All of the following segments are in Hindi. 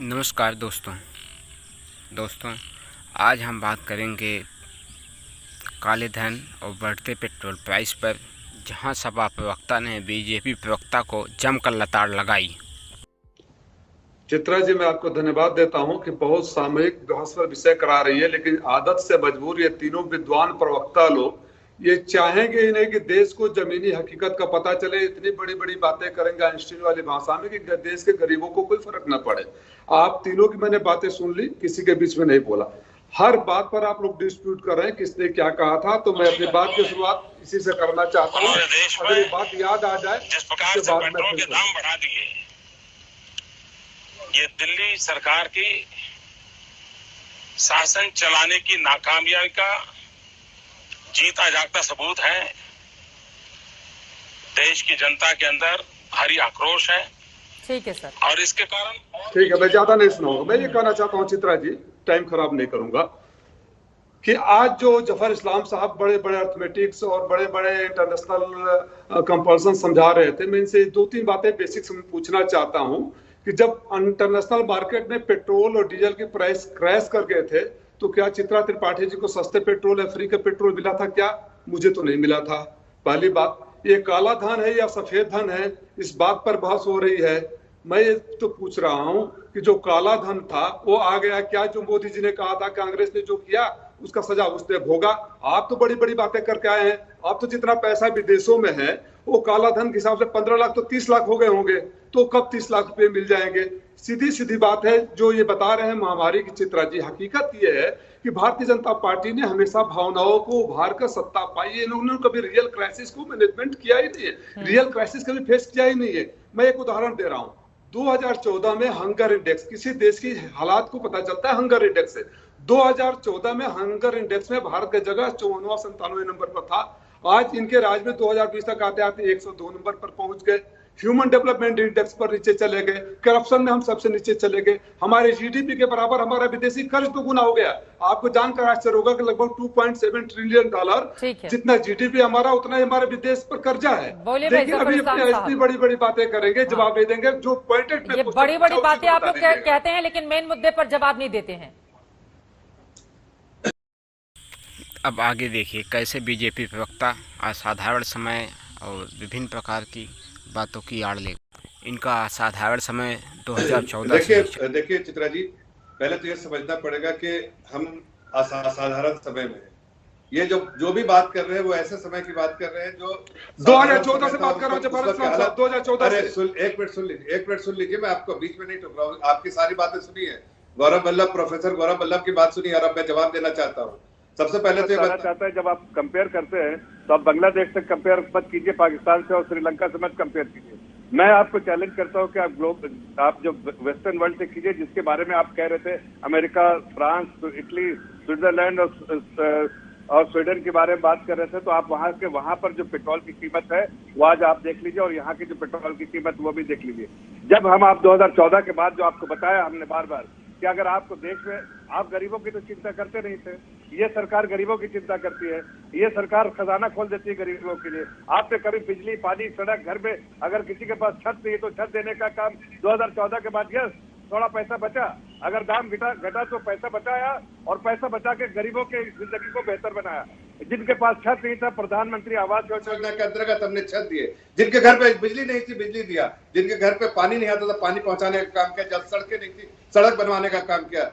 नमस्कार दोस्तों आज हम बात करेंगे काले धन और बढ़ते पेट्रोल प्राइस पर, जहां सपा प्रवक्ता ने बीजेपी प्रवक्ता को जमकर लताड़ लगाई। चित्रा जी, मैं आपको धन्यवाद देता हूं कि बहुत सामयिक बहस पर विषय करा रही है, लेकिन आदत से मजबूर ये तीनों विद्वान प्रवक्ता लोग ये चाहेंगे ही नहीं कि देश को जमीनी हकीकत का पता चले। इतनी बड़ी बड़ी बातें करेंगे आइंस्टीन वाली भाषा में कि देश के गरीबों को कोई फर्क न पड़े। आप तीनों की मैंने बातें सुन ली, किसी के बीच में नहीं बोला। हर बात पर आप लोग डिस्प्यूट कर रहे हैं किसने क्या कहा था, तो मैं अपनी बात की शुरुआत इसी से करना चाहता हूँ। अगर ये बात याद आ जाए, जिस प्रकार से पेट्रोल के दाम बढ़ा दिए, ये दिल्ली सरकार की शासन चलाने की नाकामयाबी का जीता जागता सबूत है। देश की जनता के अंदर भारी आक्रोश है। ठीक है सर। और इसके कारण ठीक है, मैं ज्यादा नहीं सुनाऊंगा। मैं ये कहना चाहता हूँ चित्रा जी, टाइम खराब नहीं करूंगा, कि आज जो जफर इस्लाम साहब बड़े बड़े अर्थमेटिक्स और बड़े बड़े इंटरनेशनल कंपल्सन समझा रहे थे, मैं इनसे दो तीन बातें बेसिक्स में पूछना चाहता हूं कि जब इंटरनेशनल मार्केट में पेट्रोल और डीजल की प्राइस क्रैश कर गए थे, तो क्या चित्रा त्रिपाठी जी को सस्ते पेट्रोल या फ्री का पेट्रोल मिला था? क्या मुझे तो नहीं मिला था। पहली बात, ये काला धन है या सफेद धन है, इस बात पर बहस हो रही है। मैं ये तो पूछ रहा हूं कि जो काला धन था वो आ गया क्या? जो मोदी जी ने कहा था, कांग्रेस ने जो किया उसका सजा उसने भोगा। आप तो बड़ी बड़ी बातें करके आए हैं। आप तो जितना पैसा विदेशों में है वो काला धन के हिसाब से 15 लाख तो 30 लाख हो गए होंगे, तो कब 30 लाख रुपए मिल जाएंगे? सीधी सीधी बात है जो ये बता रहे हैं महामारी की चित्रा जी। हकीकत ये है कि भारतीय जनता पार्टी ने हमेशा भावनाओं को उभार कर सत्ता पाई है। इन्होंने कभी रियल क्राइसिस को मैनेजमेंट किया ही नहीं है, रियल क्राइसिस कभी फेस किया ही नहीं है। मैं एक उदाहरण दे रहा हूँ। 2014 में हंगर इंडेक्स, किसी देश की हालात को पता चलता है हंगर इंडेक्स से। 2014 में हंगर इंडेक्स में भारत का जगह 54वां 97वें नंबर पर था। आज इनके राज में 2020 तक आते आते 102 नंबर पर पहुंच गए। ह्यूमन डेवलपमेंट इंडेक्स पर नीचे चले गए। करप्शन में हम सबसे नीचे चले गए। हमारे जीडीपी के बराबर हमारा विदेशी कर्ज तो गुना हो गया। आपको जानकर आश्चर्य होगा कि लगभग 2.7 ट्रिलियन डॉलर जितना जीडीपी हमारा, उतना ही हमारे विदेश पर कर्जा है। लेकिन अभी इतनी बड़ी बड़ी बातें करेंगे, जवाब दे देंगे। जो पॉइंटेड ये बड़ी बड़ी बातें आप लोग कहते हैं, लेकिन मेन मुद्दे पर जवाब नहीं देते हैं। अब आगे देखिए कैसे बीजेपी प्रवक्ता असाधारण समय और विभिन्न प्रकार की बातों की आड़ ले। इनका असाधारण समय 2014 देखिए चित्रा जी, पहले तो ये समझना पड़ेगा कि हम असाधारण समय में हैं। ये जो भी बात कर रहे हैं वो ऐसे समय की बात कर रहे हैं जो 2014 से बात कर रहा हूँ। 2014 एक मिनट सुन लीजिए, मैं आपको बीच में नहीं टोक रहा हूँ। आपकी सारी बातें सुनी है, प्रोफेसर गौरव वल्लभ की बात सुनी, और अब मैं जवाब देना चाहता हूँ। सबसे पहले तो ये चाहता है, जब आप कंपेयर करते हैं तो आप बांग्लादेश से कंपेयर मत कीजिए, पाकिस्तान से और श्रीलंका से मत कंपेयर कीजिए। मैं आपको चैलेंज करता हूं कि आप जो वेस्टर्न वर्ल्ड से कीजिए, जिसके बारे में आप कह रहे थे, अमेरिका, फ्रांस, इटली, स्विट्जरलैंड और स्वीडन के बारे में बात कर रहे थे, तो आप वहां पर जो पेट्रोल की कीमत है वो आज आप देख लीजिए, और यहाँ की जो पेट्रोल की कीमत वो भी देख लीजिए। जब आप 2014 के बाद जो आपको बताया हमने बार बार कि अगर आपको देश में, आप गरीबों की तो चिंता करते नहीं थे, ये सरकार गरीबों की चिंता करती है। ये सरकार खजाना खोल देती है गरीबों के लिए। आपने कभी बिजली, पानी, सड़क, घर में अगर किसी के पास छत नहीं है तो छत देने का काम 2014 के बाद, यस थोड़ा पैसा बचा, अगर दाम घटा तो पैसा बचाया, और पैसा बचा के गरीबों के जिंदगी को बेहतर बनाया। जिनके पास छत नहीं था, प्रधानमंत्री आवास योजना के अंतर्गत हमने छत दिए। जिनके घर पे बिजली नहीं थी, बिजली दिया। जिनके घर पे पानी नहीं आता था, पानी पहुंचाने का काम किया। जब सड़कें नहीं थी, सड़क बनवाने का काम किया।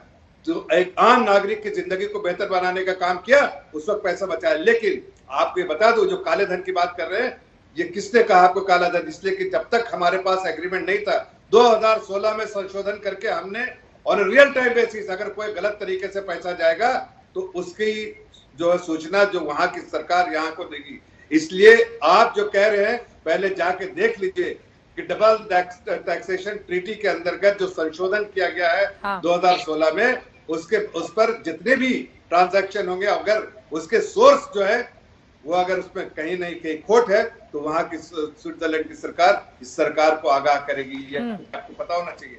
तो एक आम नागरिक की जिंदगी को बेहतर बनाने का काम किया, उस वक्त पैसा बचाया। लेकिन आपको ये बता दो, जो काले धन की बात कर रहे हैं, ये किसने कहा आपको काला धन? इसलिए कि जब तक हमारे पास एग्रीमेंट नहीं था, 2016 में संशोधन करके हमने ऑन रियल टाइम बेसिस, अगर कोई गलत तरीके से पैसा जाएगा तो उसकी जो है सूचना जो वहां की सरकार यहाँ को देगी। इसलिए आप जो कह रहे हैं, पहले जाके देख लीजिए कि डबल टैक्सेशन ट्रीटी के अंतर्गत जो संशोधन किया गया है 2016 में, उस पर जितने भी ट्रांजैक्शन होंगे, अगर उसके सोर्स जो है वो अगर उसमें कहीं नहीं कहीं खोट है, तो वहां की स्विट्जरलैंड की सरकार इस सरकार को आगाह करेगी। ये आपको पता होना चाहिए।